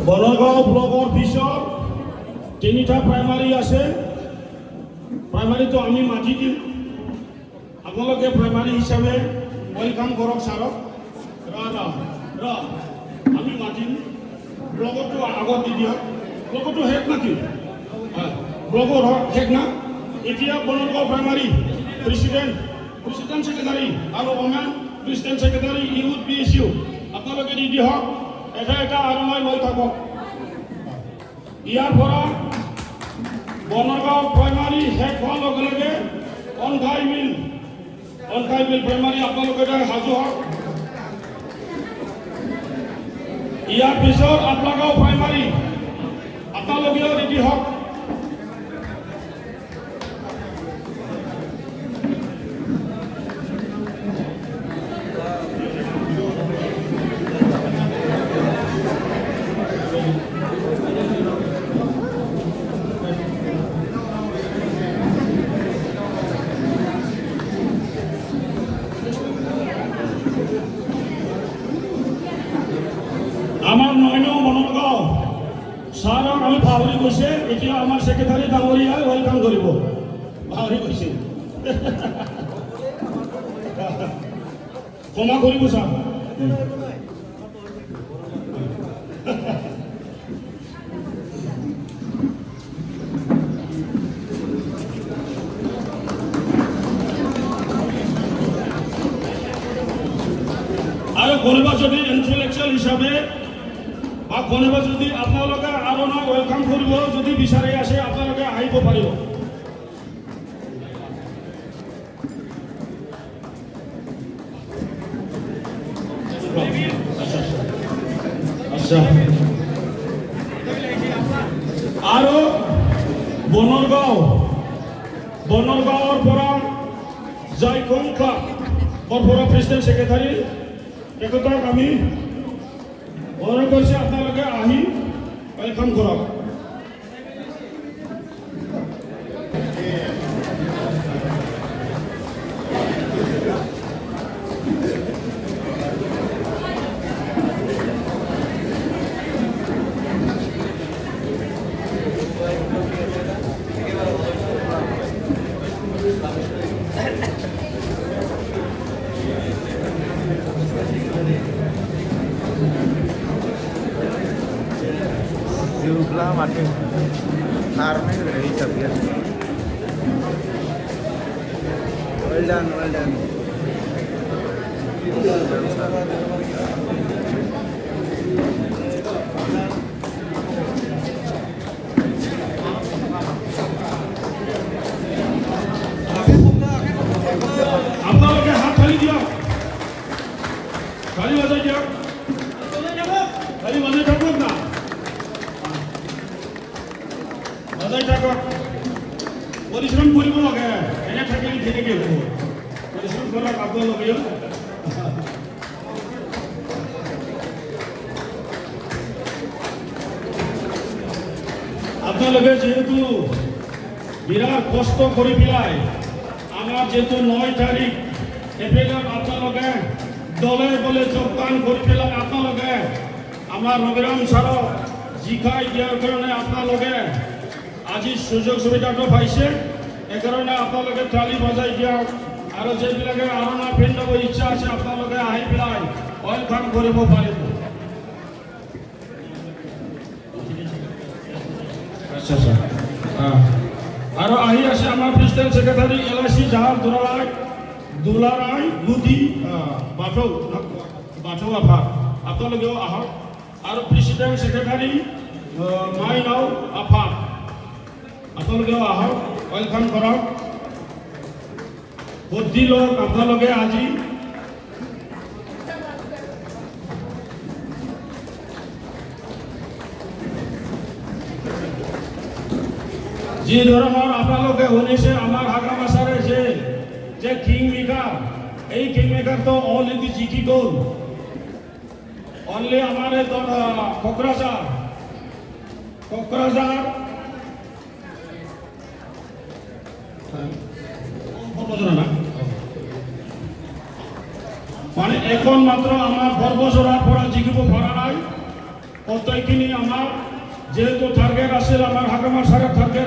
বনগাঁও ব্লকৰ পিছত তিনিটা প্ৰাইমাৰী আছে। প্ৰাইমাৰীটো আমি মাতি দিম, আপোনালোকে প্ৰাইমাৰী হিচাপে ৱেলকাম কৰক ছাৰক। আমি মাতিম, ব্লগৰটো আগত দি দিয়ক। ব্লগৰটো শেষ নাকি? ব্লগৰ শেষ না? এতিয়া বনগাঁও প্ৰাইমাৰী প্ৰেচিডেণ্ট ছেক্ৰেটাৰী আৰু women president secretary youth PSU আপোনালোকে দি দিয়ক। এটা এটা আৰু মই লৈ থাকক। ইয়াৰ পৰা বনগাঁও প্ৰাইমাৰী শেষ হোৱাৰ লগে লগে অনঘাই মিল প্ৰাইমাৰী আপোনালোকে সাজু হওক। ইয়াৰ পিছত আপোনালোকৰ প্ৰাইমাৰী আপোনালোকেও ৰেডি হওক। আমাৰ ৯ নং বনগাঁও ছাৰক আমি পাহৰি গৈছে। এতিয়া আমাৰ ছেক্ৰেটাৰী ডাঙৰীয়াই ৱেলকাম কৰিব, পাহৰি গৈছে। ক্ষমা কৰিব ছাৰ। আৰু কোনোবা যদি ইণ্টেলেকচুৱেল হিচাপে বা কোনোবা যদি আপোনালোকে আৰু না ৱেলকাম কৰিব যদি বিচাৰি আছে আপোনালোকে আহিব পাৰিব। আৰু বনগাঁৱৰ পৰা জাইকং ক্লাব বৰপৰা প্ৰেচিডেণ্ট ছেক্ৰেটাৰী তেখেতক আমি অনুৰোধ কৰিছে আপোনালোকে আহি ৱেলকাম কৰক। Jumlah makin farming रही तबीयत। Well done, well done. আপোনালোকে হাত খালি দিয়ক, খালি বাজাই দিয়ক, খালি বাজাই থাকক না, বাজাই থাকক। পৰিশ্ৰম কৰিব লাগে, এনে থাকিলে কেনেকৈ হ'ব? পৰিশ্ৰম কৰক আপোনালোকেও। আপোনালোকে যিহেতু বিৰাট কষ্ট কৰি পেলাই আমাৰ যেহেতু 9 তাৰিখ এপ্ৰিলত আপোনালোকে দলে বলে যোগদান কৰি পেলাই আপোনালোকে আমাৰ ৰবিৰাম ছাৰক জিকাই দিয়াৰ কাৰণে আপোনালোকে আজি সুযোগ সুবিধাটো পাইছে। সেইকাৰণে আপোনালোকে তালি বজাই দিয়ক। আৰু যিবিলাকে আৰণা পিন্ধাব ইচ্ছা আছে আপোনালোকে আহি পেলাই ৱেলকাম কৰিব পাৰিব। আৰু আহি আছে আমাৰ প্ৰেচিডেণ্ট ছেক্ৰেটাৰী LIC জাহাৰ দুলাৰাই গুদি বাথৌ আফা আপোনালোকেও আহক। আৰু প্ৰেচিডেণ্ট ছেক্ৰেটাৰী মাইনাও আফা আপোনালোকেও আহক, ৱেলকাম কৰক। বুদ্ধি লওক আপোনালোকে আজি। যি ধৰণৰ আপোনালোকে শুনিছে আমাৰ হাগামাছাৰে যে কিং মেকাৰ, এই কিং মেকাৰটো অলৰেডি জিকি গ'ল। অনলি আমার এই কোকরাঝার বড়বজরা না মানে এখন মাত্র আমার বড়বজরার পড়া জিকিব ভরা নাই অতএখিনি আমার যেহেতু টার্গেট আছিল আমার হাকামার সারের টার্গেট